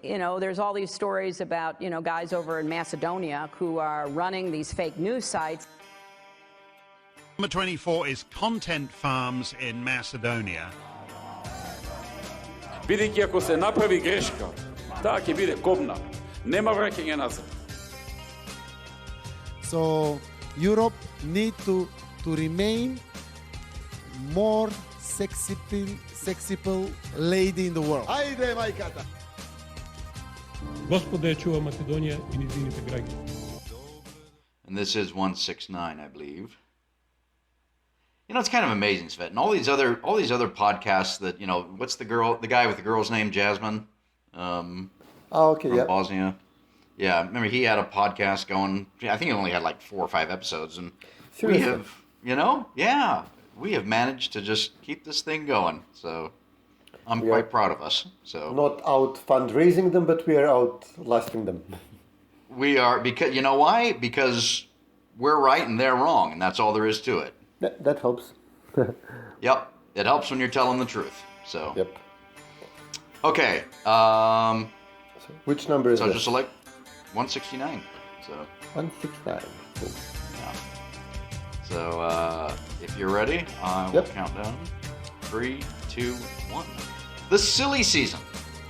there's all these stories about, guys over in Macedonia who are running these fake news sites. Number 24 is content farms in Macedonia. Бидејќи ако се направи грешка, таа ќе биде кобна. Нема враќање назад. So Europe need to remain more sexy lady in the world. Ајде, мајката! Господа ја чува Македонија и низините граѓани. And this is 169, I believe. It's kind of amazing, Svet. And all these other podcasts that, what's the guy with the girl's name, Jasmine? Okay, from yeah. Bosnia. Yeah, remember he had a podcast going, I think he only had like 4 or 5 episodes. And Seriously? we have managed to just keep this thing going. So I'm quite proud of us. So Not out fundraising them, but we are out lasting them. we are, because, you know why? Because we're right and they're wrong, and that's all there is to it. That helps. Yep, it helps when you're telling the truth. So Yep. okay, So which number is so this? just select 169. So 169. Cool. yeah. So if you're ready, I will Yep. count down. 3, 2, 1. The silly season,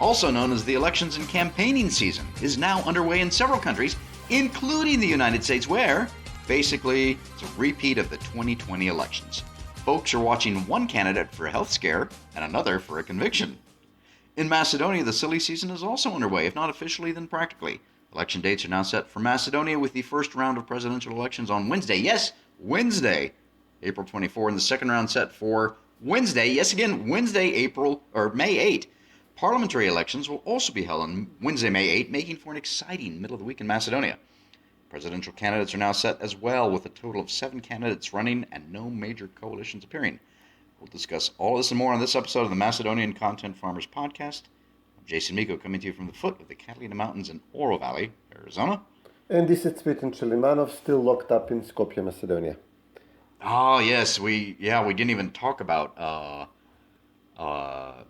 also known as the elections and campaigning season, is now underway in several countries, including the United States, where basically it's a repeat of the 2020 elections. Folks are watching one candidate for a health scare and another for a conviction. In Macedonia, the silly season is also underway, if not officially, then practically. Election dates are now set for Macedonia, with the first round of presidential elections on Wednesday. Yes, Wednesday, April 24, and the second round set for Wednesday. Yes, again, Wednesday, May 8. Parliamentary elections will also be held on Wednesday, May 8, making for an exciting middle of the week in Macedonia. Presidential candidates are now set as well, with a total of 7 candidates running and no major coalitions appearing. We'll discuss all this and more on this episode of the Macedonian Content Farmers Podcast. I'm Jason Miko, coming to you from the foot of the Catalina Mountains in Oro Valley, Arizona. And this is Cvetin Chilimanov, still locked up in Skopje, Macedonia. Oh yes, we didn't even talk about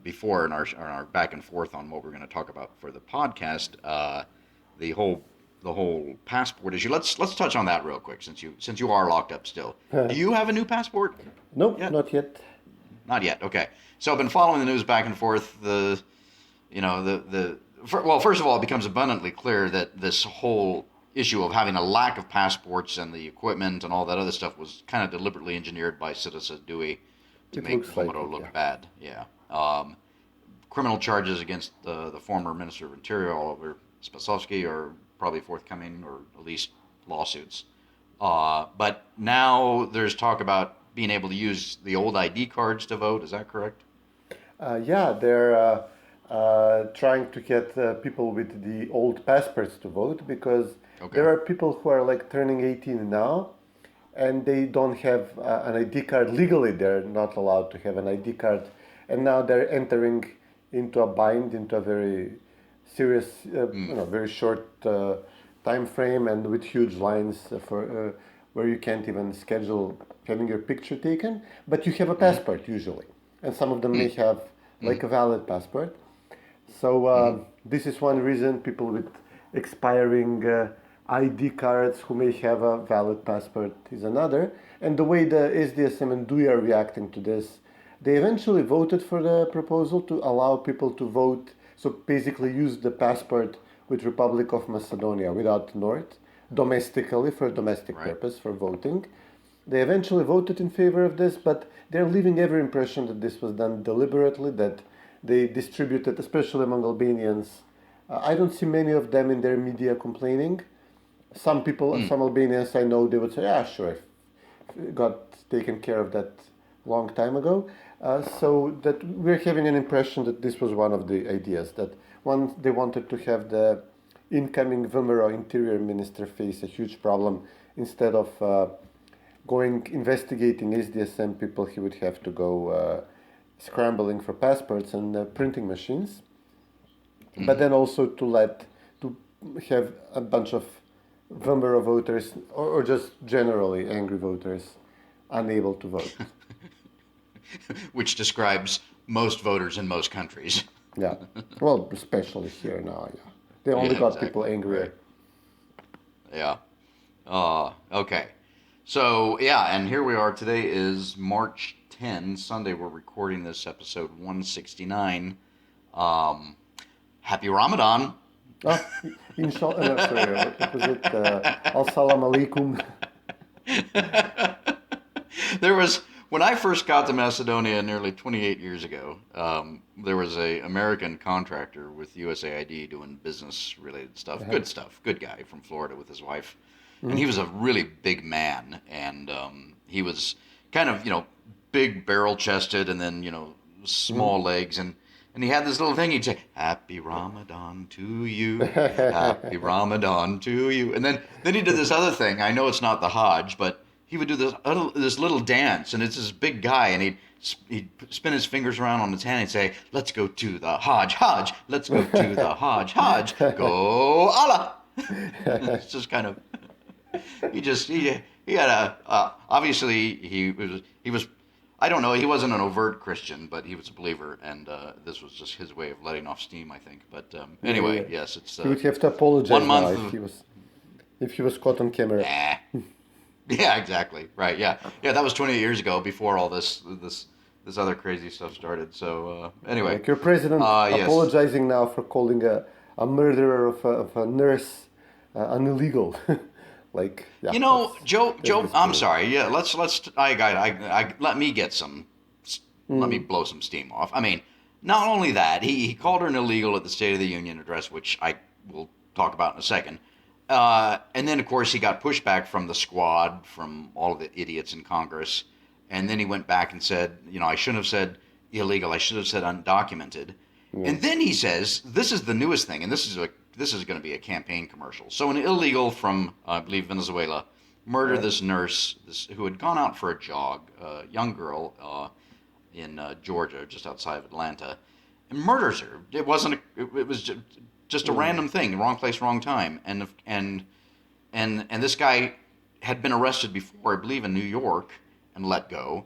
before in our back and forth on what we're going to talk about for the podcast. The whole passport issue. Let's touch on that real quick, since you are locked up still. Do you have a new passport? Nope, not yet. Not yet. Okay. So I've been following the news back and forth. First of all, it becomes abundantly clear that this whole issue of having a lack of passports and the equipment and all that other stuff was kind of deliberately engineered by Citizen Dewey to make VMRO look bad. Yeah. Criminal charges against the former Minister of Interior, Oliver Spasovsky, are probably forthcoming, or at least lawsuits. But now there's talk about being able to use the old ID cards to vote. Is that correct? They're trying to get people with the old passports to vote, because there are people who are like turning 18 now, and they don't have an ID card. Legally, they're not allowed to have an ID card, and now they're entering into a very serious, very short time frame, and with huge lines for where you can't even schedule having your picture taken, but you have a passport usually, and some of them may have like a valid passport. So this is one reason. People with expiring ID cards who may have a valid passport is another. And the way the SDSM and DUI are reacting to this, they eventually voted for the proposal to allow people to vote. So basically use the passport with Republic of Macedonia without North, domestically, for domestic purpose, for voting. They eventually voted in favor of this, but they're leaving every impression that this was done deliberately, that they distributed, especially among Albanians. I don't see many of them in their media complaining. Some people, some Albanians I know, they would say, sure, got taken care of that long time ago. So that we're having an impression that this was one of the ideas, that one, they wanted to have the incoming VMRO interior minister face a huge problem. Instead of investigating SDSM people, he would have to go scrambling for passports and printing machines. But then also to have a bunch of VMRO voters, or just generally angry voters, unable to vote. Which describes most voters in most countries. Yeah. Well, especially here now. Yeah. They only got people angrier. Right. Yeah. Okay. So, yeah, and here we are. Today is March 10, Sunday. We're recording this episode 169. Happy Ramadan. Oh, inshallah. No, sorry. What was it? Assalamu alaikum. There was, when I first got to Macedonia nearly 28 years ago, there was a American contractor with USAID doing business-related stuff. Good stuff. Good guy from Florida with his wife. And he was a really big man. And he was kind of, big barrel-chested and then, small legs. And he had this little thing. He'd say, "Happy Ramadan to you. Happy Ramadan to you." And then he did this other thing. I know it's not the Hajj, but he would do this little dance, and it's this big guy, and he'd spin his fingers around on his hand and say, "Let's go to the Hajj, Hajj. Let's go to the Hajj, Hajj. Go Allah." It's just kind of, he had obviously he was. I don't know. He wasn't an overt Christian, but he was a believer, and this was just his way of letting off steam, I think. But anyway, yes, it's. He would have to apologize 1 month now if he was caught on camera. Yeah, exactly. Right. Yeah. That was 28 years ago, before all this other crazy stuff started. So anyway, Like your president apologizing now for calling a murderer of a nurse an illegal. Like, yeah, Joe. I'm sorry. Yeah, let's. Let me get some. Let me blow some steam off. I mean, not only that, he called her an illegal at the State of the Union address, which I will talk about in a second. And then, of course, he got pushback from the squad, from all of the idiots in Congress. And then he went back and said, I shouldn't have said illegal. I should have said undocumented. Yeah. And then he says, this is the newest thing, and this is going to be a campaign commercial. So an illegal from, I believe, Venezuela murdered this nurse who had gone out for a jog, a young girl in Georgia, just outside of Atlanta, and murders her. It was just a random thing, wrong place, wrong time. And this guy had been arrested before, I believe, in New York, and let go.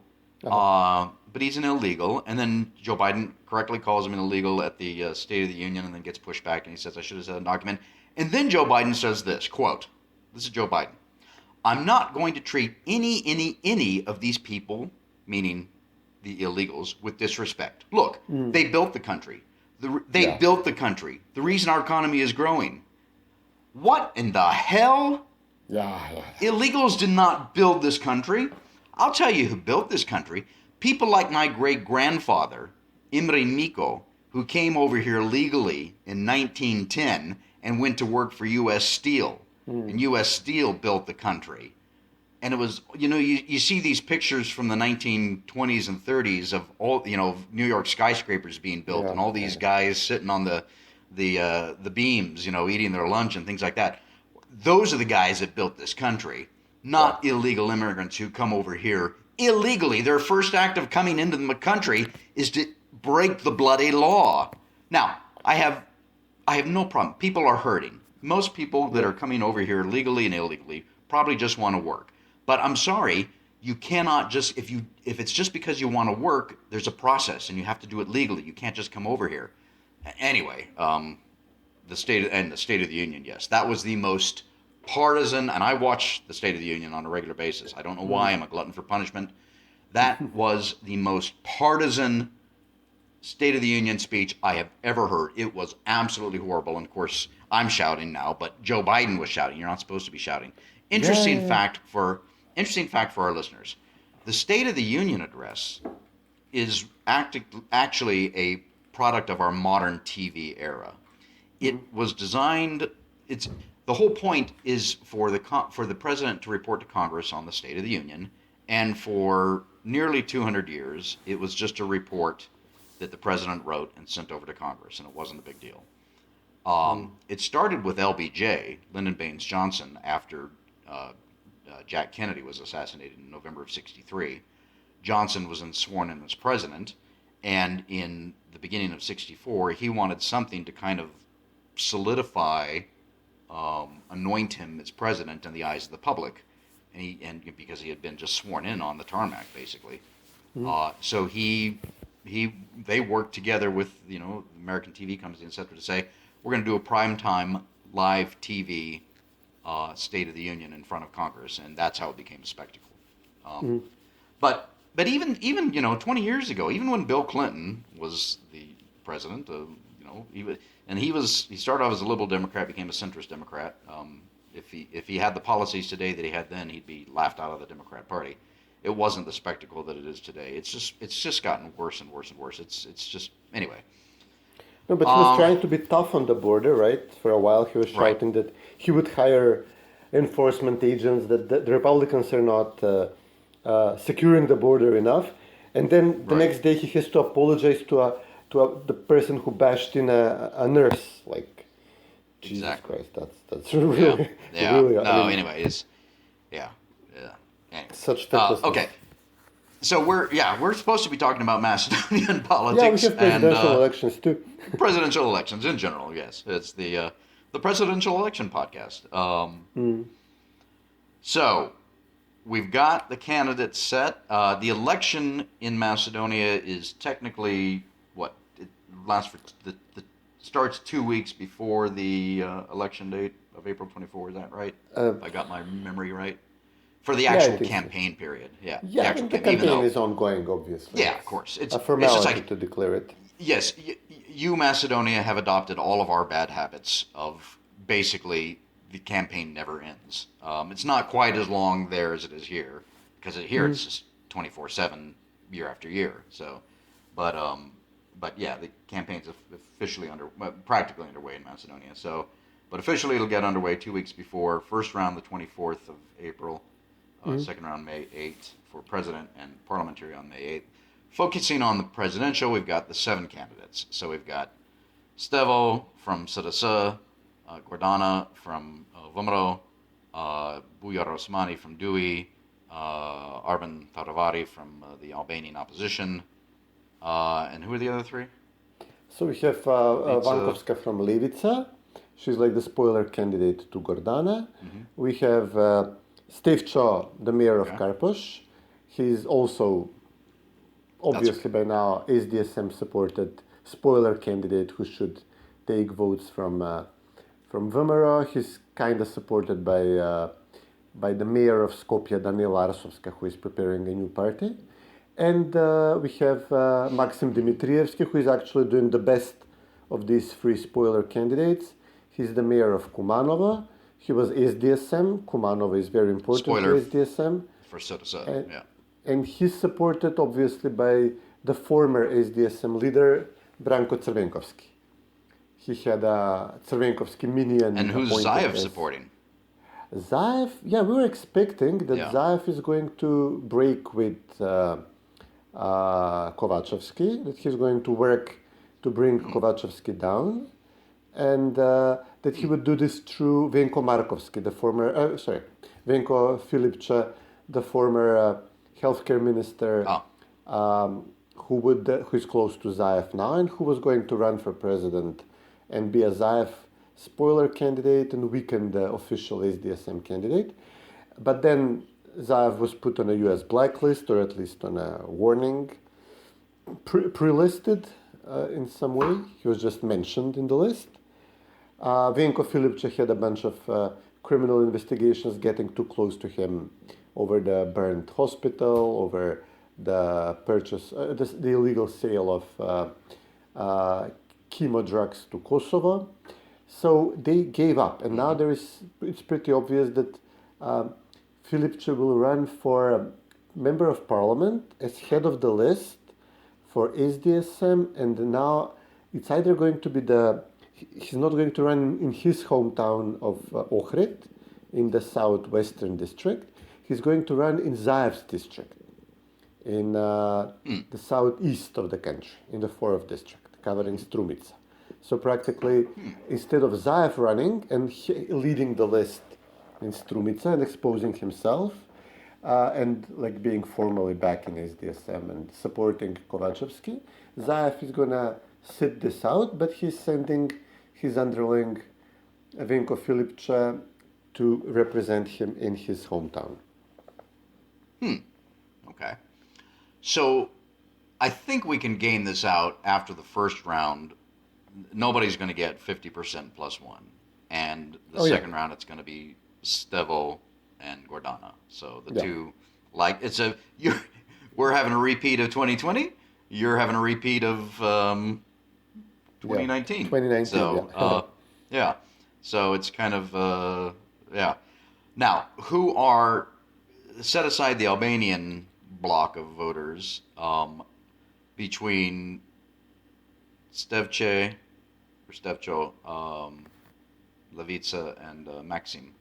But he's an illegal, and then Joe Biden correctly calls him an illegal at the State of the Union, and then gets pushed back, and he says, "I should have said undocumented." And then Joe Biden says this, quote, this is Joe Biden, "I'm not going to treat any of these people," meaning the illegals, "with disrespect. Look, they built the country. They built the country. The reason our economy is growing." What in the hell? Yeah. Illegals did not build this country. I'll tell you who built this country. People like my great-grandfather, Imre Miko, who came over here legally in 1910 and went to work for U.S. Steel. And U.S. Steel built the country. And it was, you see these pictures from the 1920s and 30s of all, New York skyscrapers being built, and all these guys sitting on the beams, eating their lunch and things like that. Those are the guys that built this country, not illegal immigrants who come over here illegally. Their first act of coming into the country is to break the bloody law. Now, I have no problem. People are hurting. Most people that are coming over here legally and illegally probably just want to work. But I'm sorry, you cannot just, if it's just because you want to work, there's a process and you have to do it legally. You can't just come over here. Anyway, the State of the Union, yes, that was the most partisan, and I watch the State of the Union on a regular basis. I don't know why, I'm a glutton for punishment. That was the most partisan State of the Union speech I have ever heard. It was absolutely horrible, and of course, I'm shouting now, but Joe Biden was shouting. You're not supposed to be shouting. Interesting fact for our listeners. The State of the Union address is actually a product of our modern TV era. It was designed, the whole point is for the president to report to Congress on the State of the Union, and for nearly 200 years, it was just a report that the president wrote and sent over to Congress, and it wasn't a big deal. It started with LBJ, Lyndon Baines Johnson, after Jack Kennedy was assassinated in November of '63. Johnson was then sworn in as president, and in the beginning of '64, he wanted something to kind of solidify, anoint him as president in the eyes of the public, and because he had been just sworn in on the tarmac, basically. So he they worked together with American TV companies, et cetera, to say we're going to do a primetime live TV State of the Union in front of Congress, and that's how it became a spectacle. But even 20 years ago, even when Bill Clinton was the president, he started off as a liberal Democrat, became a centrist Democrat. If he had the policies today that he had then, he'd be laughed out of the Democrat Party. It wasn't the spectacle that it is today. It's just gotten worse and worse and worse. It's just anyway. No, but he was trying to be tough on the border, right? For a while, he was shouting that he would hire enforcement agents, that the Republicans are not securing the border enough, and then the next day he has to apologize to the person who bashed in a nurse. Like, Jesus Christ, that's really really. Anyway. Such fitness. Okay. So we're supposed to be talking about Macedonian politics. Yeah, we have presidential elections too. Presidential elections in general, yes. It's the presidential election podcast. So we've got the candidates set. The election in Macedonia is technically it lasts for starts 2 weeks before the election date of April 24. Is that right? If I got my memory right. For the actual campaign period, the campaign is ongoing, obviously. Yeah, of course. It's a formality just like, to declare it. Yes, you, Macedonia, have adopted all of our bad habits of basically the campaign never ends. It's not quite as long there as it is here, because here it's just 24/7, year after year. So, but yeah, the campaign's officially practically underway in Macedonia. So, but officially it'll get underway 2 weeks before. First round, the 24th of April. Second round, May 8th for president, and parliamentary on May 8th. Focusing on the presidential, we've got the 7 candidates. So we've got Stevo from SDSM, Gordana from VMRO, Bujar Osmani from DUI, Arben Taravari from the Albanian opposition, and who are the other 3? So we have Vankovska from Levica. She's like the spoiler candidate to Gordana. We have Stevcho, the mayor of Karposh. He's also, obviously by now, SDSM supported spoiler candidate who should take votes from VMRO. He's kind of supported by the mayor of Skopje, Daniela Arsovska, who is preparing a new party. And we have Maxim Dimitrievski, who is actually doing the best of these 3 spoiler candidates. He's the mayor of Kumanovo. He was SDSM. Kumanovo is very important Spoiler to SDSM. For SDSM, And he's supported, obviously, by the former SDSM leader, Branko Crvenkovski. He had a Crvenkovski minion. And who's Zaev supporting? Zaev, we were expecting that Zaev is going to break with Kovacevski, that he's going to work to bring Kovacevski down, and that he would do this through Venko Markovski, the former, Venko Filipče, the former healthcare minister, who is close to Zaev now, and who was going to run for president and be a Zaev spoiler candidate and weaken the official SDSM candidate. But then Zaev was put on a US blacklist, or at least on a warning, pre-listed in some way. He was just mentioned in the list. Venko Filipče had a bunch of criminal investigations getting too close to him over the burned hospital, over the purchase, the illegal sale of chemo drugs to Kosovo. So they gave up, and now it's pretty obvious that Filipče will run for member of parliament as head of the list for SDSM, and now it's either going to be he's not going to run in his hometown of Ohrid in the southwestern district. He's going to run in Zaev's district, in the southeast of the country, in the 4th district, covering Strumica. So practically, instead of Zaev running and leading the list in Strumica and exposing himself, and like being formally back in SDSM and supporting Kovacevski, Zaev is gonna sit this out, but he's sending his underling Venko Filipče to represent him in his hometown. Okay. So I think we can gain this out after the first round. Nobody's going to get 50% plus one. And the second round, it's going to be Stevo and Gordana. So the two, like, we're having a repeat of 2020. You're having a repeat of 2019. 2019, so, yeah. So it's kind of, yeah. Now, who are, set aside the Albanian block of voters, between Stevce, Levica, and Maxim.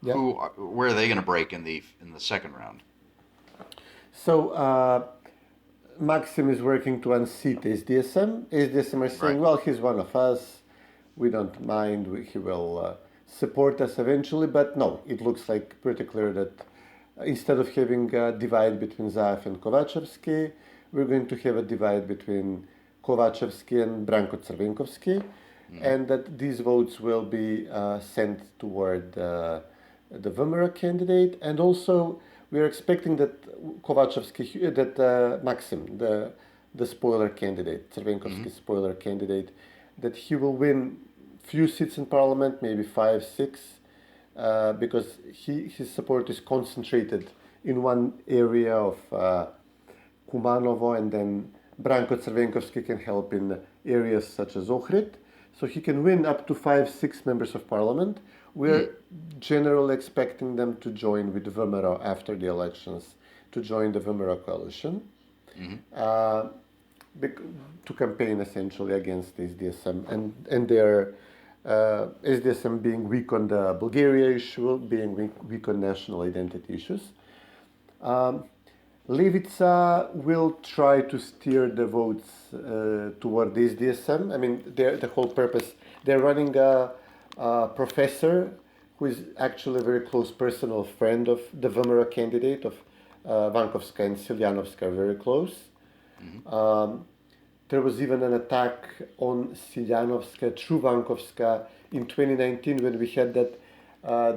Yeah. Where are they going to break in the second round? So Maxim is working to unseat SDSM. SDSM are saying, well, he's one of us. We don't mind. He will support us eventually. But no, it looks like pretty clear that instead of having a divide between Zaev and Kovachevsky, we're going to have a divide between Kovachevsky and Branko Crvenkovski, and that these votes will be sent toward the VMRO candidate. And also, we are expecting that Kovachevsky, that Maxim, the spoiler candidate, Crvenkovsky's spoiler candidate, that he will win few seats in parliament, maybe 5, 6, because his support is concentrated in one area of Kumanovo, and then Branko Crvenkovski can help in areas such as Ohrid. So he can win up to 5, 6 members of parliament. We're generally expecting them to join with VMRO after the elections, to join the VMRO coalition, to campaign essentially against SDSM and their SDSM being weak on the Bulgaria issue, being weak on national identity issues. Levica will try to steer the votes toward the SDSM. I mean, the whole purpose, they're running a professor who is actually a very close personal friend of the VMRO candidate, of Vankovska and Siljanovska are very close. There was even an attack on Siljanovska through Vankovska in 2019 when we had that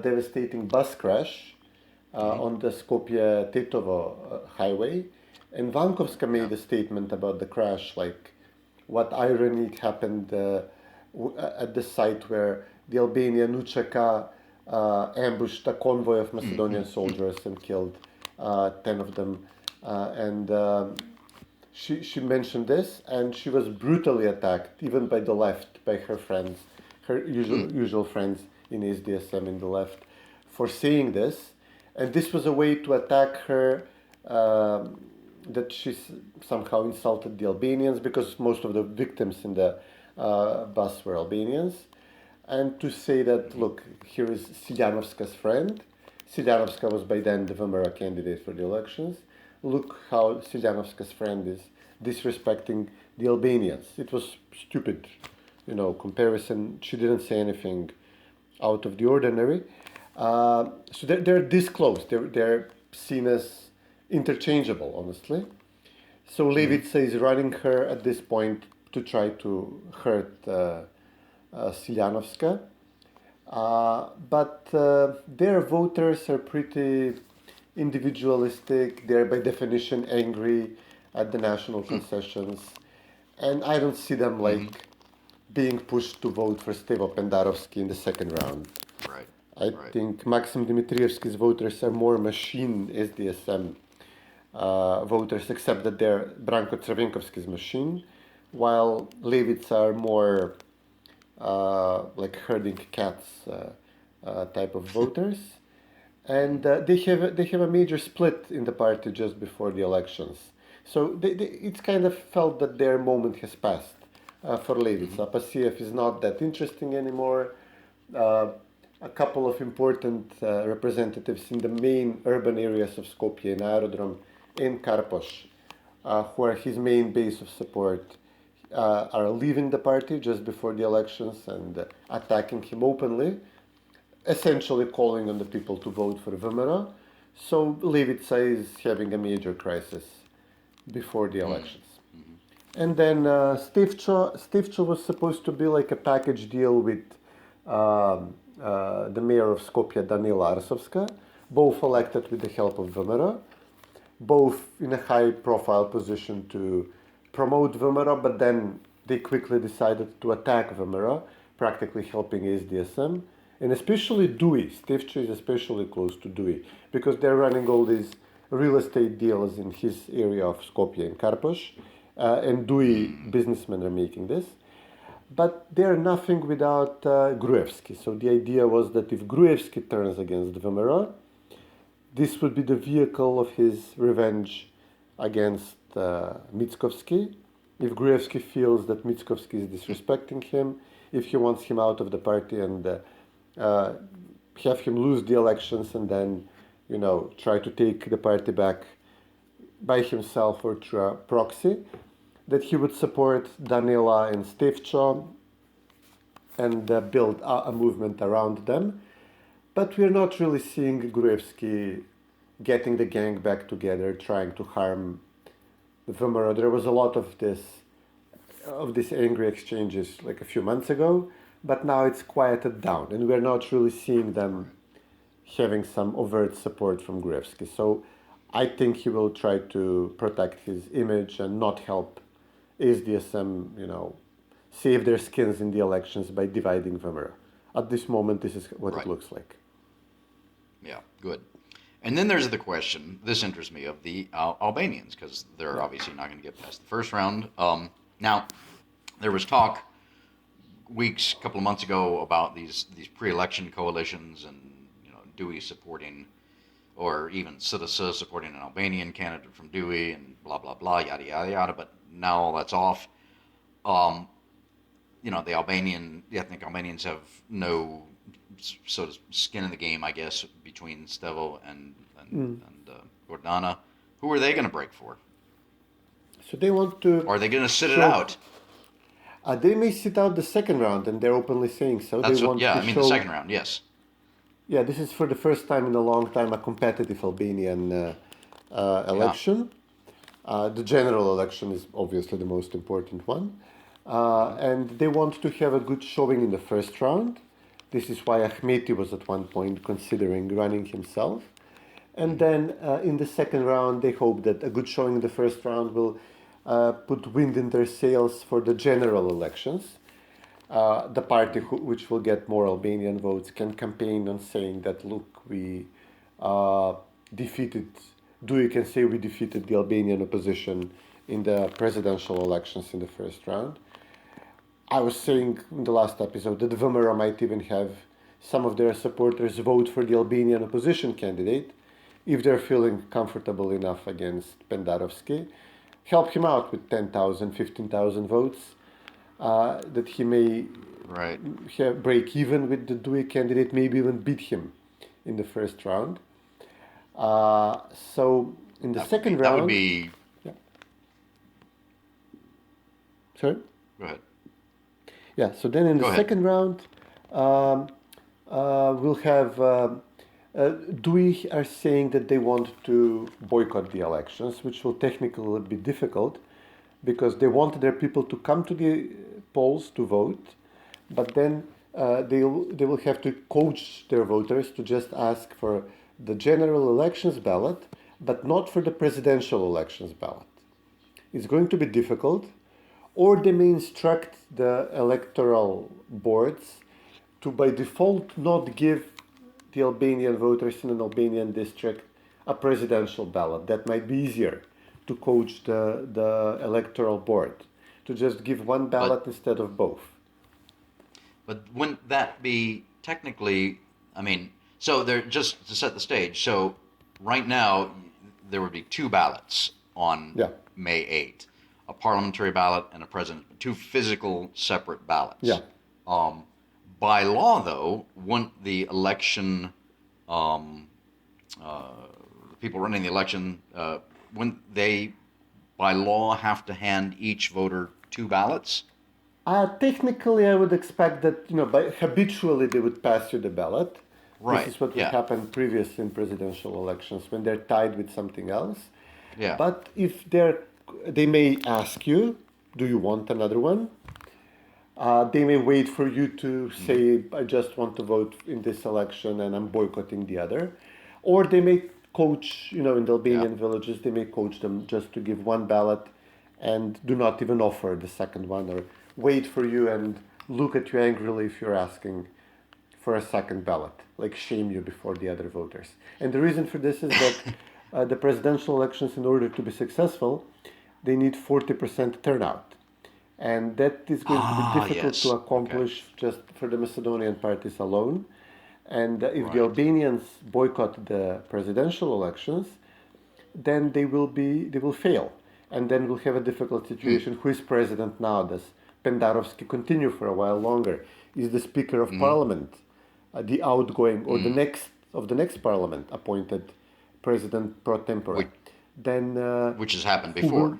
devastating bus crash on the Skopje-Tetovo highway. And Vankovska made a statement about the crash, like what irony it happened at the site where the Albanian UCK ambushed a convoy of Macedonian soldiers and killed 10 of them. She mentioned this, and she was brutally attacked, even by the left, by her friends, her usual friends in SDSM in the left, for saying this. And this was a way to attack her, that she somehow insulted the Albanians, because most of the victims in the bus were Albanians. And to say that, look, here is Siljanovska's friend. Siljanovska was by then the VMRO candidate for the elections. Look how Siljanovska's friend is disrespecting the Albanians. It was stupid, comparison. She didn't say anything out of the ordinary. So they're this close. They're seen as interchangeable, honestly. So Levica is running her at this point to try to hurt Siljanovska. But their voters are pretty individualistic. They're by definition angry at the national concessions, and I don't see them being pushed to vote for Stevo Pendarovski in the second round. Right. I think Maxim Dmitrievski's voters are more machine SDSM voters, except that they're Branko Crvenkovski's machine, while Levica are more like herding cats type of voters. And they have a major split in the party just before the elections. So it's kind of felt that their moment has passed for Levica. Pasiev is not that interesting anymore. A couple of important representatives in the main urban areas of Skopje, in Aerodrom, in Karposh, who are his main base of support, are leaving the party just before the elections and attacking him openly, essentially calling on the people to vote for VMRO. So Levica is having a major crisis before the elections. And then Stevo was supposed to be like a package deal with the mayor of Skopje, Danila Arsovska, both elected with the help of VMRO, both in a high-profile position to promote VMRO, but then they quickly decided to attack VMRO, practically helping SDSM. And especially Dewey. Stevcho is especially close to Dewey because they're running all these real estate deals in his area of Skopje and Karposh. And Dewey businessmen are making this. But they're nothing without Gruevski. So the idea was that if Gruevski turns against VMRO, this would be the vehicle of his revenge against Mickovski. If Gruevski feels that Mickovski is disrespecting him, if he wants him out of the party and have him lose the elections and then, try to take the party back by himself or through a proxy, that he would support Danila and Stevcho and build a movement around them. But we're not really seeing Gruevski getting the gang back together, trying to harm the VMRO. There was a lot of these angry exchanges like a few months ago, but now it's quieted down, and we're not really seeing them having some overt support from Gruevski. So I think he will try to protect his image and not help SDSM, save their skins in the elections by dividing VMRO. At this moment, this is what it looks like. Yeah, good. And then there's the question, this interests me, of the Albanians, because they're obviously not going to get past the first round. Now, there was talk a couple of months ago about these pre-election coalitions and Dewey supporting, or even Syriza supporting an Albanian candidate from Dewey and blah, blah, blah, yada, yada, yada, but now all that's off. The ethnic Albanians have no sort of skin in the game, I guess, between Stevo and Gordana. Who are they going to break for? So they want to... Or are they going to sit it out? They may sit out the second round, and they're openly saying so. The second round, yes. Yeah, this is for the first time in a long time a competitive Albanian election. The general election is obviously the most important one. And they want to have a good showing in the first round. This is why Ahmeti was at one point considering running himself. And then in the second round, they hope that a good showing in the first round will put wind in their sails for the general elections. The party which will get more Albanian votes can campaign on saying that, look, we defeated, Dewey can say we defeated the Albanian opposition in the presidential elections in the first round. I was saying in the last episode that VMRO might even have some of their supporters vote for the Albanian opposition candidate if they're feeling comfortable enough against Pendarovski. Help him out with 10,000, 15,000 votes, that he may break even with the Dewey candidate, maybe even beat him in the first round. So in the second round... That would be... Yeah. Sorry? Go ahead. Yeah, so then in the second round, we'll have... Dewey are saying that they want to boycott the elections, which will technically be difficult because they want their people to come to the polls to vote, but then they will have to coach their voters to just ask for the general elections ballot, but not for the presidential elections ballot. It's going to be difficult, or they may instruct the electoral boards to by default not give the Albanian voters in an Albanian district a presidential ballot. That might be easier to coach the electoral board, to just give one ballot instead of both. But wouldn't that be technically, so they're just to set the stage, so right now there would be two ballots on May 8th, a parliamentary ballot and a president, two physical separate ballots. Yeah. By law, though, wouldn't the election, the people running the election, wouldn't they, by law, have to hand each voter two ballots? Technically, I would expect that, habitually they would pass you the ballot. Right. This is what would happen previously in presidential elections when they're tied with something else. Yeah. But if they may ask you, do you want another one? They may wait for you to say, I just want to vote in this election and I'm boycotting the other. Or they may coach, in the Albanian villages, they may coach them just to give one ballot and do not even offer the second one, or wait for you and look at you angrily if you're asking for a second ballot, like shame you before the other voters. And the reason for this is that the presidential elections, in order to be successful, they need 40% turnout. And that is going to be difficult to accomplish just for the Macedonian parties alone. And if the Albanians boycott the presidential elections, then they will fail. And then we'll have a difficult situation. Who is president now? Does Pendarovski continue for a while longer? Is the Speaker of Parliament, the outgoing or the next Parliament, appointed President pro tempore? Which has happened before.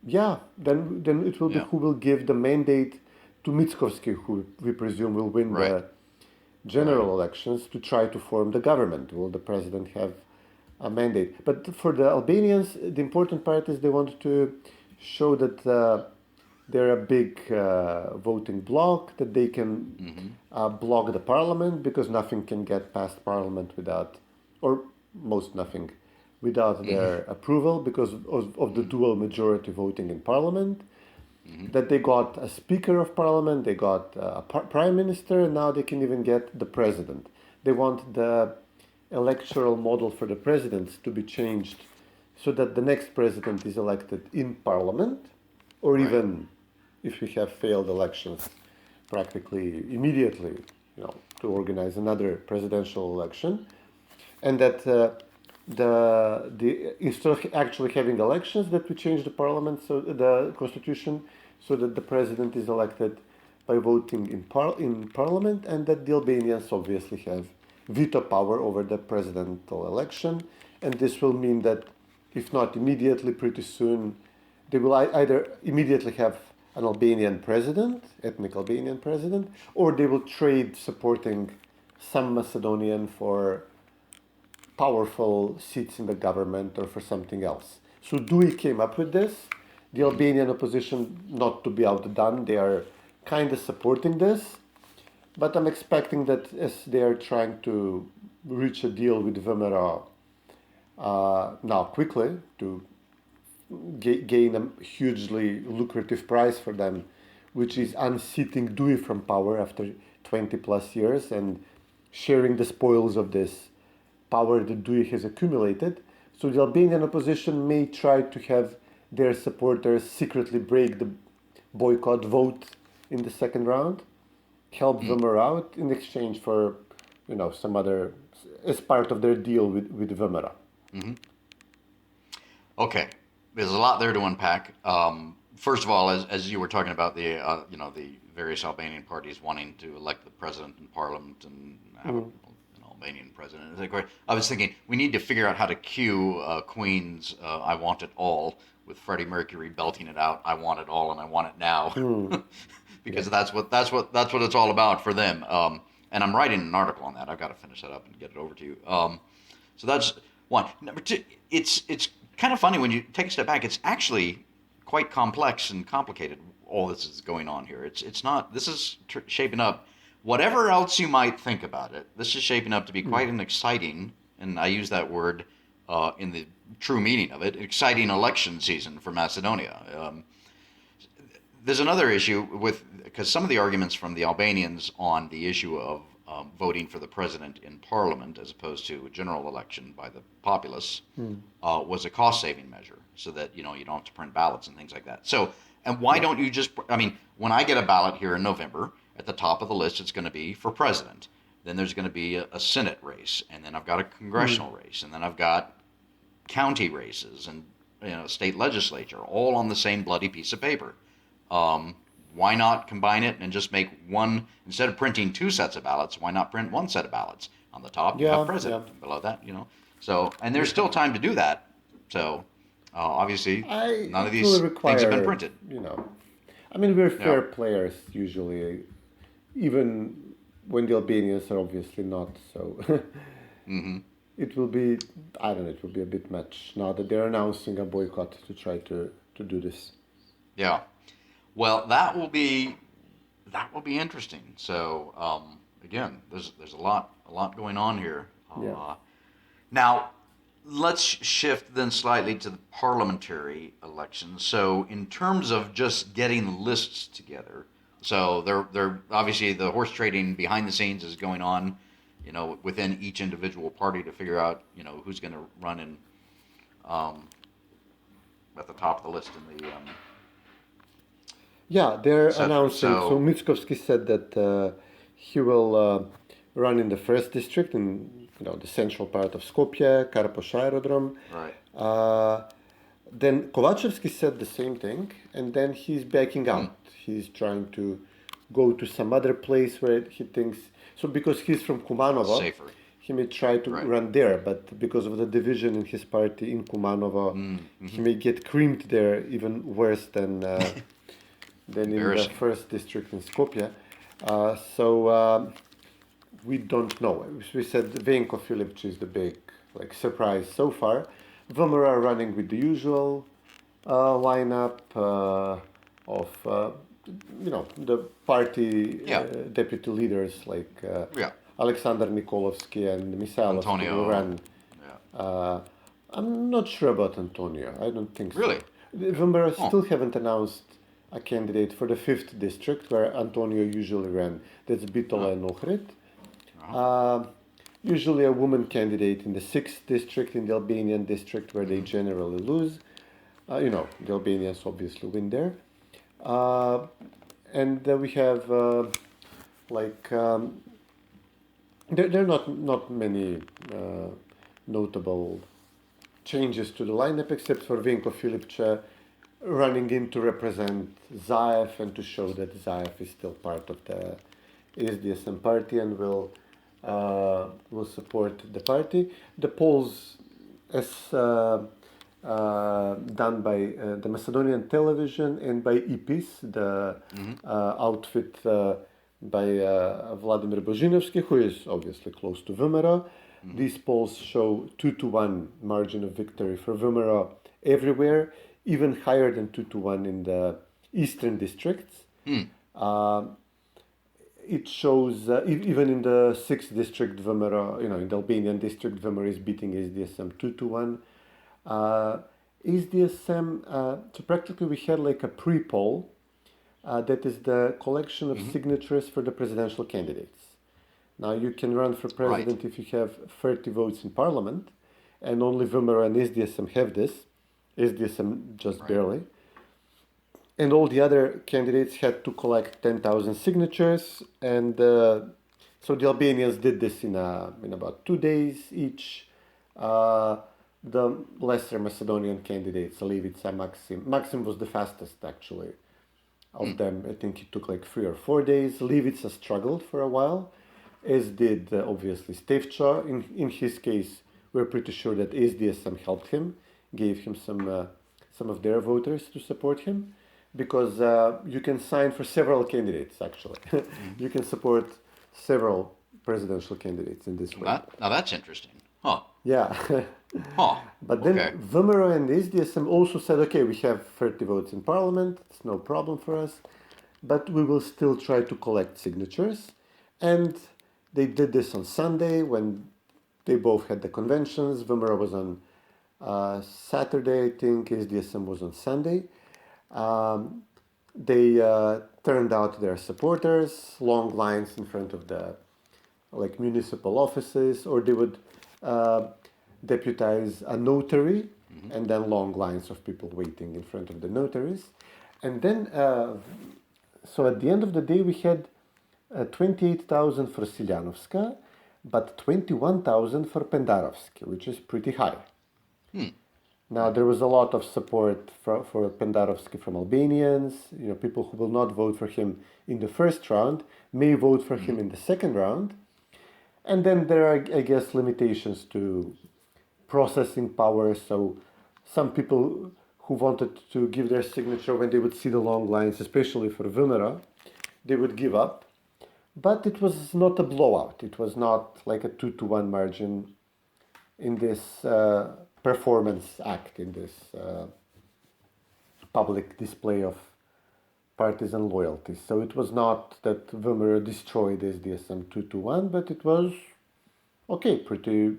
Then it will be who will give the mandate to Mickovski, who we presume will win the general elections, to try to form the government. Will the president have a mandate? But for the Albanians, the important part is they want to show that they're a big voting bloc, that they can block the parliament, because nothing can get past parliament without, or most nothing, without their approval, because of the dual majority voting in parliament. That they got a speaker of parliament, they got a prime minister, and now they can even get the president. They want the electoral model for the presidents to be changed so that the next president is elected in parliament, or even if we have failed elections, practically immediately, to organize another presidential election, and that instead of actually having elections, that we change the parliament, so the constitution, so that the president is elected by voting in parliament, and that the Albanians obviously have veto power over the presidential election. And this will mean that, if not immediately, pretty soon, they will either immediately have an Albanian president, ethnic Albanian president, or they will trade supporting some Macedonian for powerful seats in the government or for something else. So Dewey came up with this. The Albanian opposition, not to be outdone, they are kind of supporting this. But I'm expecting that as they are trying to reach a deal with VMRO now quickly, to gain a hugely lucrative prize for them, which is unseating Dewey from power after 20 plus years and sharing the spoils of this power that Dewey has accumulated. So the Albanian opposition may try to have their supporters secretly break the boycott vote in the second round, help VMRO out in exchange for, some other, as part of their deal with VMRO. Okay, there's a lot there to unpack. First of all, as you were talking about the the various Albanian parties wanting to elect the president in parliament and have an Albanian president, I was thinking we need to figure out how to cue Queen's "I Want It All" with Freddie Mercury belting it out, "I want it all and I want it now," because that's what it's all about for them. And I'm writing an article on that. I've got to finish that up and get it over to you. So that's one. Number two, it's kind of funny when you take a step back. It's actually quite complex and complicated. All this is going on here. It's not. This is shaping up. Whatever else you might think about it, this is shaping up to be quite an exciting, and I use that word in the true meaning of it, exciting election season for Macedonia. There's another issue because some of the arguments from the Albanians on the issue of voting for the president in parliament as opposed to a general election by the populace was a cost-saving measure, so that you don't have to print ballots and things like that. So, and why don't you just? I mean, when I get a ballot here in November, at the top of the list, it's going to be for president. Then there's going to be a Senate race, and then I've got a congressional race, and then I've got county races and state legislature, all on the same bloody piece of paper. Why not combine it and just make one, instead of printing two sets of ballots, why not print one set of ballots? On the top, you have president, and below that, So, and there's still time to do that. So, obviously, none of these things have been printed. I mean, we're fair players usually, even when the Albanians are obviously not. So, it will be, it will be a bit much now that they're announcing a boycott to try to do this. Yeah. Well, that will be interesting. So again, there's a lot going on here. Now, let's shift then slightly to the parliamentary elections. So in terms of just getting lists together, so they're obviously the horse trading behind the scenes is going on, you know, within each individual party to figure out, you know, who's going to run in at the top of the list in the Yeah, they're So- announcing. so- So Mickovsky said that he will run in the first district, in the central part of Skopje, Karpoš aerodrome. right. Then Kovacevski said the same thing, and then he's backing out. He's trying to go to some other place where he thinks. So because he's from Kumanovo, Safer. he may try to Right. run there, but because of the division in his party in Kumanovo, he may get creamed there even worse than in the Embarrassing. first district in Skopje. We don't know. We said Venko Filipic is the big surprise so far. VMRO are running with the usual lineup of the party Yeah. deputy leaders like Yeah. Alexander Nikolovsky and Misailovsky Antonio. will run. Yeah. I'm not sure about Antonio. I don't think so. Really? VMRO still haven't announced a candidate for the 5th district where Antonio usually ran. That's Bitola and Ohrid. Usually a woman candidate in the 6th district, in the Albanian district, where they generally lose. The Albanians obviously win there. And we have there are not many notable changes to the lineup except for Venko Filipic running in to represent Zaev and to show that Zaev is still part of the SDSM party and will support the party. The polls, as done by the Macedonian television and by EPIS, the outfit by Vladimir Božinovski, who is obviously close to VMRO. These polls show 2-1 margin of victory for VMRO everywhere, even higher than 2-1 in the eastern districts. It shows even in the 6th district, VMRO, in the Albanian district, VMRO is beating SDSM 2-1. SDSM, so practically we had a pre-poll that is the collection of signatures for the presidential candidates. Now you can run for president if you have 30 votes in parliament, and only VMRO and SDSM have this. SDSM just barely. And all the other candidates had to collect 10,000 signatures, and so the Albanians did this in about 2 days each. The lesser Macedonian candidates, Levica, Maxim was the fastest actually of them. I think it took 3 or 4 days. Levica struggled for a while, as did obviously Stevcho. In his case, we're pretty sure that SDSM helped him, gave him some of their voters to support him, because you can sign for several candidates actually. You can support several presidential candidates in this way. Now that's interesting. Huh. Yeah. But then Okay. VMRO and SDSM also said, okay, we have 30 votes in parliament, it's no problem for us, but we will still try to collect signatures. And they did this on Sunday when they both had the conventions. VMRO was on Saturday, I think, SDSM was on Sunday. They turned out their supporters, long lines in front of the municipal offices, or they would deputize a notary, and then long lines of people waiting in front of the notaries. And then, so at the end of the day, we had 28,000 for Siljanovska, but 21,000 for Pendarovski, which is pretty high. Now, there was a lot of support for Pendarovski from Albanians. People who will not vote for him in the first round may vote for him in the second round. And then there are, I guess, limitations to processing power. So some people who wanted to give their signature when they would see the long lines, especially for VMRO, they would give up. But it was not a blowout. It was not like a 2-1 margin in this performance act, in this public display of partisan loyalty. So it was not that VMRO destroyed SDSM 2-1, but it was okay, pretty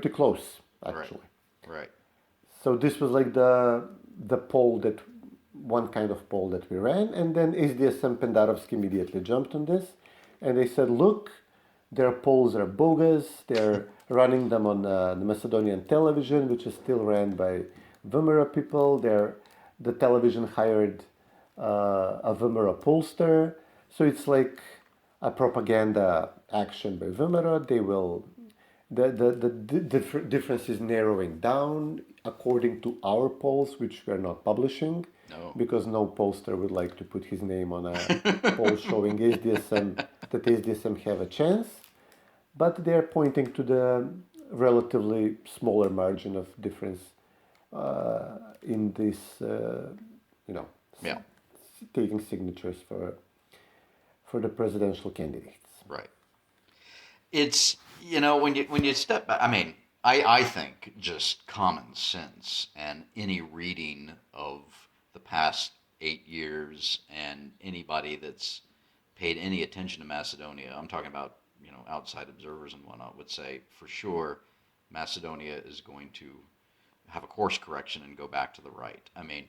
close actually. Right. So this was like the poll that one kind of poll that we ran, and then SDSM Pendarovski immediately jumped on this, and they said, look, their polls are bogus. They're running them on the Macedonian television, which is still ran by VMRO people. The television hired a VMRO pollster, so it's like a propaganda action by VMRO. They will. The difference is narrowing down according to our polls, which we're not publishing, because no pollster would like to put his name on a poll showing SDSM that SDSM have a chance. But they're pointing to the relatively smaller margin of difference in this, taking signatures for the presidential candidates. Right. It's, when you step back, I mean, I think just common sense and any reading of the past 8 years and anybody that's paid any attention to Macedonia, I'm talking about, outside observers and whatnot, would say for sure Macedonia is going to have a course correction and go back to the right. I mean,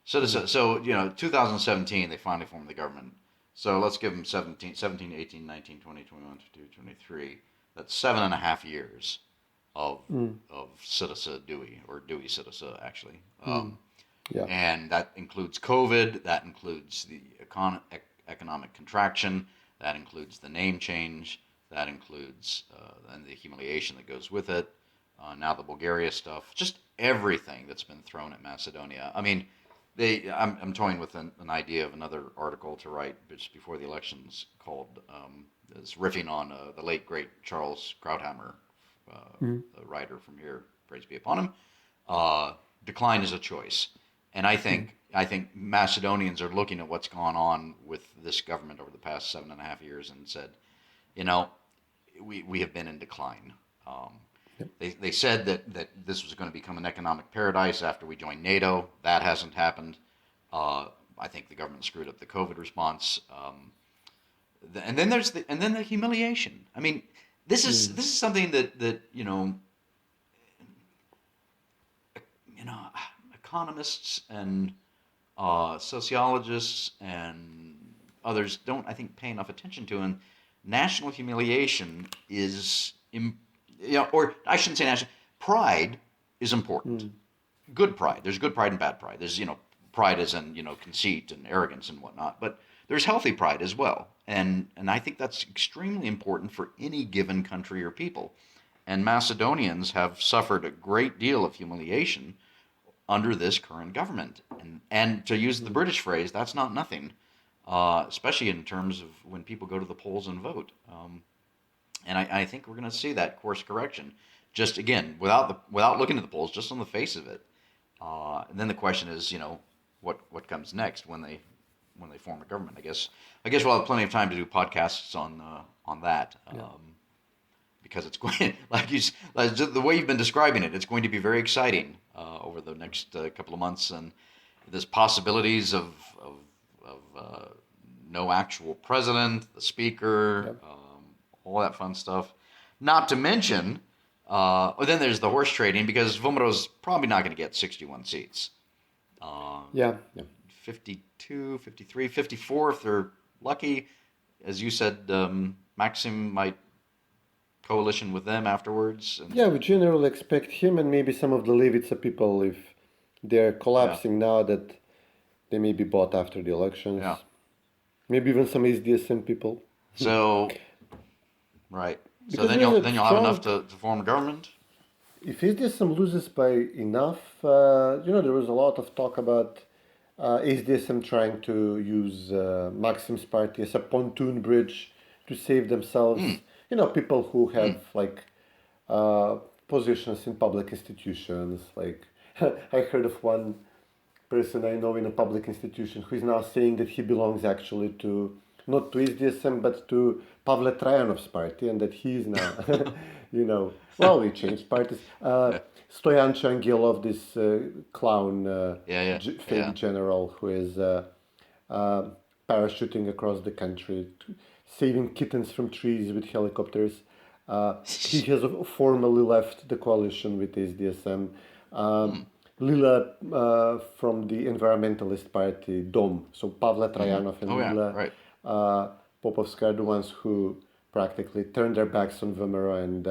so 2017, they finally formed the government. So let's give them 17, 18, 19, 20, 21, 22, 23. That's 7.5 years of Syriza Dewey, or Dewey Syriza, actually. And that includes COVID, that includes the economic contraction, that includes the name change, that includes and the humiliation that goes with it, now the Bulgaria stuff, just everything that's been thrown at Macedonia. I mean, I'm toying with an idea of another article to write just before the elections called, is riffing on the late, great Charles Krauthammer, a writer from here, praise be upon him. Decline is a choice. And I think Macedonians are looking at what's gone on with this government over the past 7.5 years and said, we have been in decline. They said that this was going to become an economic paradise after we joined NATO. That hasn't happened. I think the government screwed up the COVID response. And then there's the humiliation. I mean, this is something that economists and sociologists and others don't, I think, pay enough attention to. And national humiliation is, or I shouldn't say national, pride is important. Good pride. There's good pride and bad pride. There's, pride as in, conceit and arrogance and whatnot. But there's healthy pride as well. And I think that's extremely important for any given country or people. And Macedonians have suffered a great deal of humiliation under this current government. And to use the British phrase, that's not nothing, especially in terms of when people go to the polls and vote. And I think we're going to see that course correction, just again, without looking at the polls, just on the face of it. And then the question is, what comes next when they form a government? I guess we'll have plenty of time to do podcasts on that. Because it's going, like the way you've been describing it, it's going to be very exciting over the next couple of months, and there's possibilities of no actual president, the speaker, all that fun stuff. Not to mention, then there's the horse trading, because VMRO's probably not going to get 61 seats. 52, 53, 54 if they're lucky. As you said, Maxim might coalition with them afterwards. We generally expect him and maybe some of the Levica people, if they're collapsing now, that they may be bought after the elections. Maybe even some SDSM people. So, right. So then you'll have enough to form a government? If SDSM loses by enough, there was a lot of talk about SDSM trying to use Maxim's party as a pontoon bridge to save themselves. People who have positions in public institutions. Like I heard of one person I know in a public institution who is now saying that he belongs actually to not to SDSM but to Pavle Trajanov's party, and that he is now, we changed parties. Stoyan Changelov, this clown fake general who is parachuting across the country, saving kittens from trees with helicopters. He has formally left the coalition with SDSM. Lila from the environmentalist party Dom, so Pavle Trajanov and Lila Popovska are the ones who practically turned their backs on VMRO and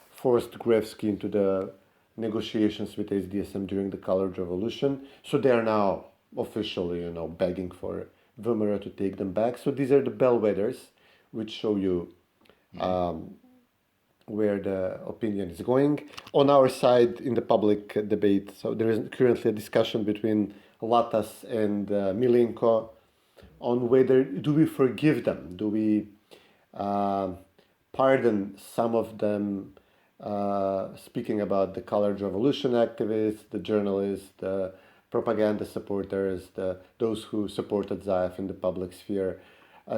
forced Gruevski into the negotiations with SDSM during the Colored Revolution. So they are now officially, begging for VMRO to take them back. So these are the bellwethers which show you where the opinion is going. On our side, in the public debate, so there is currently a discussion between Latas and Milenko on whether do we forgive them, do we pardon some of them, speaking about the Colored Revolution activists, the journalists, the propaganda supporters, those who supported Zaev in the public sphere.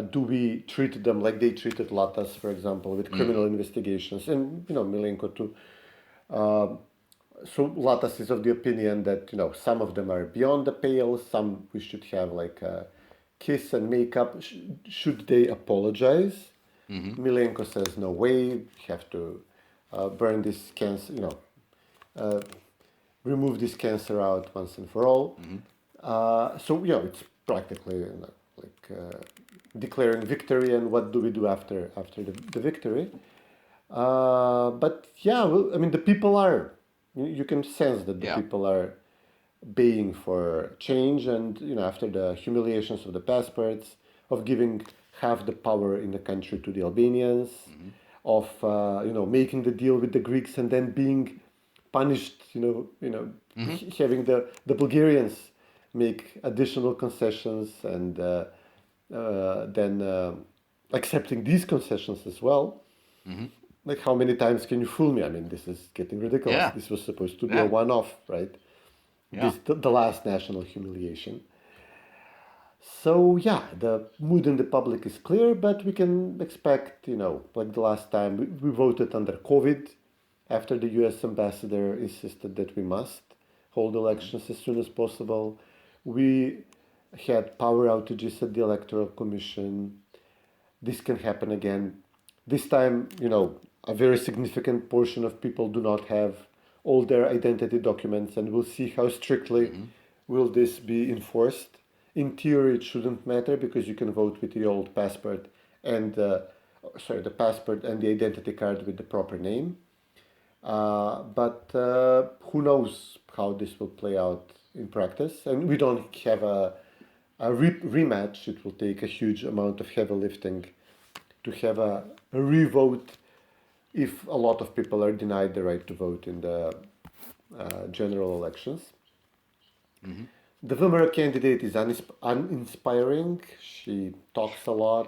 Do we treat them like they treated Latas, for example, with criminal investigations, and Milenko too. So Latas is of the opinion that some of them are beyond the pale. Some we should have like a kiss and make up. Should they apologize? Milenko says no way. We have to burn this cancer. Remove this cancer out once and for all. So it's practically declaring victory, and what do we do after the victory? But the people are. You can sense that the people are baying for change, and after the humiliations of the passports, of giving half the power in the country to the Albanians, of making the deal with the Greeks and then being punished, having the Bulgarians make additional concessions and then accepting these concessions as well. Like, how many times can you fool me? I mean, this is getting ridiculous. Yeah. This was supposed to be a one-off, right? Yeah. The last national humiliation. So, the mood in the public is clear, but we can expect, like the last time, we voted under COVID after the US ambassador insisted that we must hold elections as soon as possible. We had power outages at the Electoral Commission. This can happen again. This time, a very significant portion of people do not have all their identity documents, and we'll see how strictly will this be enforced. In theory, it shouldn't matter because you can vote with the old passport and the passport and the identity card with the proper name. But who knows how this will play out in practice? And we don't have a rematch. It will take a huge amount of heavy lifting to have a re-vote if a lot of people are denied the right to vote in the general elections. The VMRO candidate is uninspiring. She talks a lot,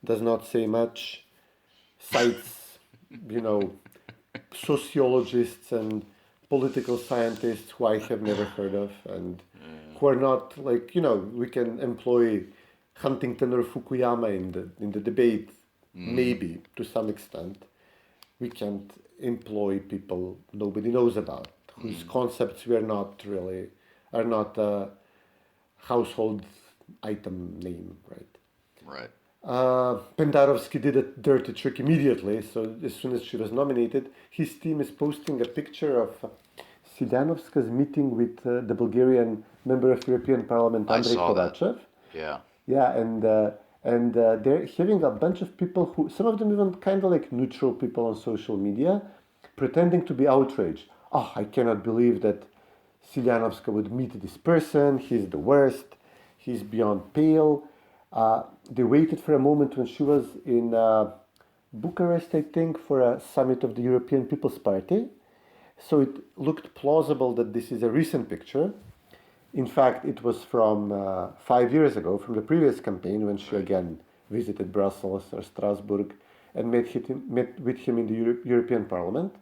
does not say much, cites, sociologists and political scientists who I have never heard of and who are not we can employ Huntington or Fukuyama in the debate, maybe to some extent. We can't employ people nobody knows about, whose concepts are not a household item name, right? Right. Pendarovski did a dirty trick immediately. So as soon as she was nominated, his team is posting a picture of Siljanovska's meeting with the Bulgarian member of European Parliament, Andrei Kovachev. Yeah. Yeah, and they're having a bunch of people who, some of them even kind of like neutral people on social media, pretending to be outraged. Oh, I cannot believe that Siljanovska would meet this person. He's the worst. He's beyond pale. They waited for a moment when she was in Bucharest, I think, for a summit of the European People's Party. So it looked plausible that this is a recent picture. In fact, it was from 5 years ago, from the previous campaign, when she again visited Brussels or Strasbourg and met with him in the European Parliament.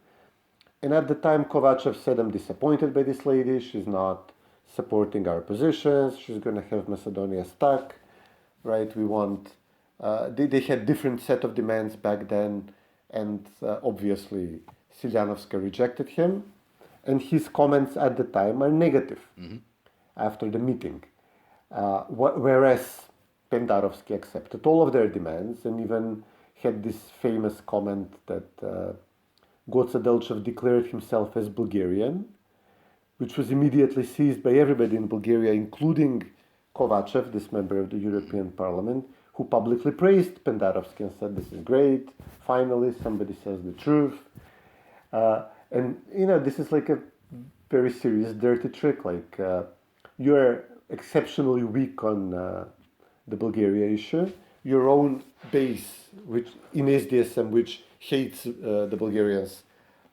And at the time, Kovachev said, I'm disappointed by this lady. She's not supporting our positions. She's going to have Macedonia stuck, right? We want... They had different set of demands back then, and obviously Siljanovska rejected him. And his comments at the time are negative after the meeting. Whereas Pendarovski accepted all of their demands and even had this famous comment that Goca Delchev declared himself as Bulgarian, which was immediately seized by everybody in Bulgaria, including Kovachev, this member of the European Parliament, who publicly praised Pendarovski and said, "This is great. Finally, somebody says the truth." And this is like a very serious dirty trick. Like you're exceptionally weak on the Bulgaria issue. Your own base, which in SDSM, which hates the Bulgarians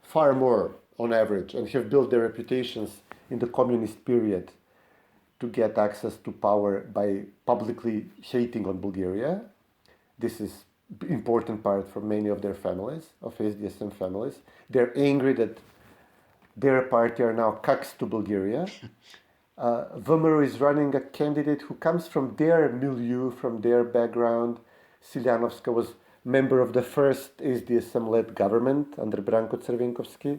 far more on average, and have built their reputations in the communist period to get access to power by publicly hating on Bulgaria. This is important part for many of their families, of SDSM families. They're angry that their party are now cucks to Bulgaria. VMRO is running a candidate who comes from their milieu, from their background. Siljanovska was member of the first SDSM-led government under Branko Crvenkovski.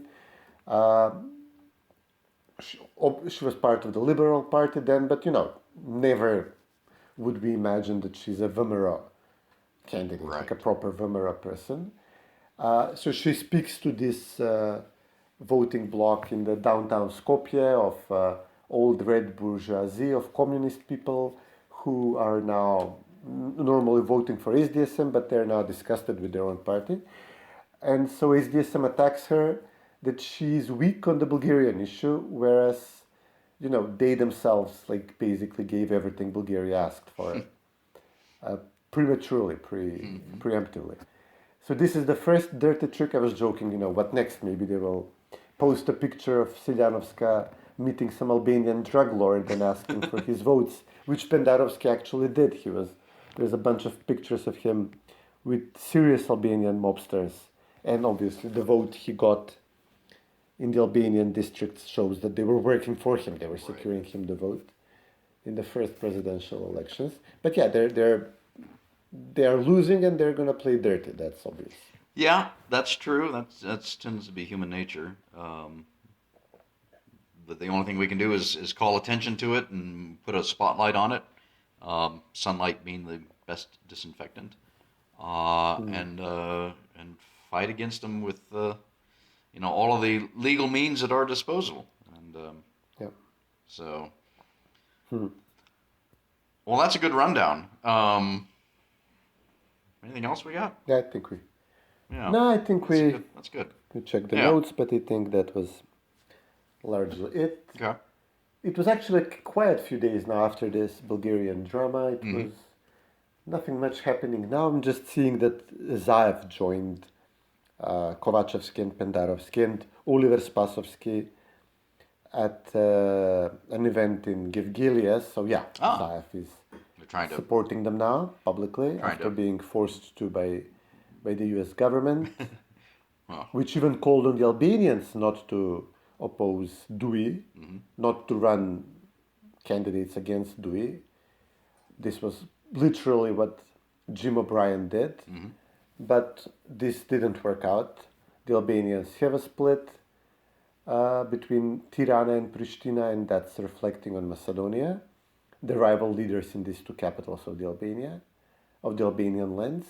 She was part of the Liberal Party then, but never would we imagine that she's a VMRO candidate, like a proper VMRO person. So she speaks to this voting bloc in the downtown Skopje of old red bourgeoisie, of communist people who are now normally voting for SDSM, but they're now disgusted with their own party. And so SDSM attacks her that she's weak on the Bulgarian issue, whereas, they themselves basically gave everything Bulgaria asked for prematurely, preemptively. So this is the first dirty trick. I was joking, what next? Maybe they will post a picture of Siljanovska meeting some Albanian drug lord and asking for his votes, which Pendarovski actually did. There's a bunch of pictures of him with serious Albanian mobsters, and obviously the vote he got in the Albanian districts shows that they were working for him. They were securing him the vote in the first presidential elections. But yeah, they're losing and they're going to play dirty. That's obvious. Yeah, that's true. That tends to be human nature. But the only thing we can do is call attention to it and put a spotlight on it. Sunlight being the best disinfectant, and fight against them with all of the legal means at our disposal. And so, well, that's a good rundown. Anything else we got? Yeah, I think we. Yeah. No, I think That's good. We checked the notes, but I think that was largely it. Okay. It was actually a quiet few days now after this Bulgarian drama. It was nothing much happening. Now I'm just seeing that Zaev joined Kovachevsky and Pendarovski and Oliver Spasovsky at an event in Gevgilia. So yeah, Zaev is supporting them now publicly after being forced to by the US government, which even called on the Albanians not to oppose DUI, not to run candidates against DUI. This was literally what Jim O'Brien did, but this didn't work out. The Albanians have a split between Tirana and Pristina, and that's reflecting on Macedonia, the rival leaders in these two capitals of the Albanian lands.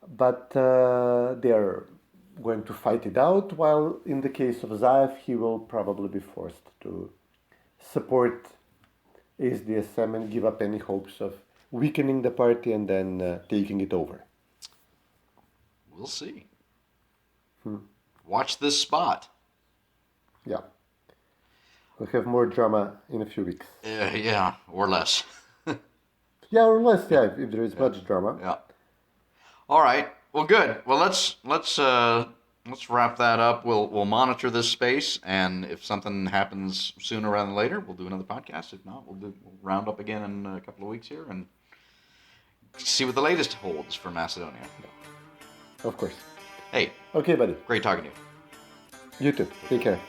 But they are going to fight it out, while in the case of Zaev, he will probably be forced to support SDSM and give up any hopes of weakening the party and then taking it over. We'll see. Watch this spot. Yeah. We'll have more drama in a few weeks. Yeah, or less. Yeah, or less, yeah, if there is much drama. Yeah. All right. Well, good. Well, let's wrap that up. We'll monitor this space, and if something happens sooner rather than later, we'll do another podcast. If not, we'll round up again in a couple of weeks here and see what the latest holds for Macedonia. Of course. Hey. Okay, buddy. Great talking to you. You too. Take care.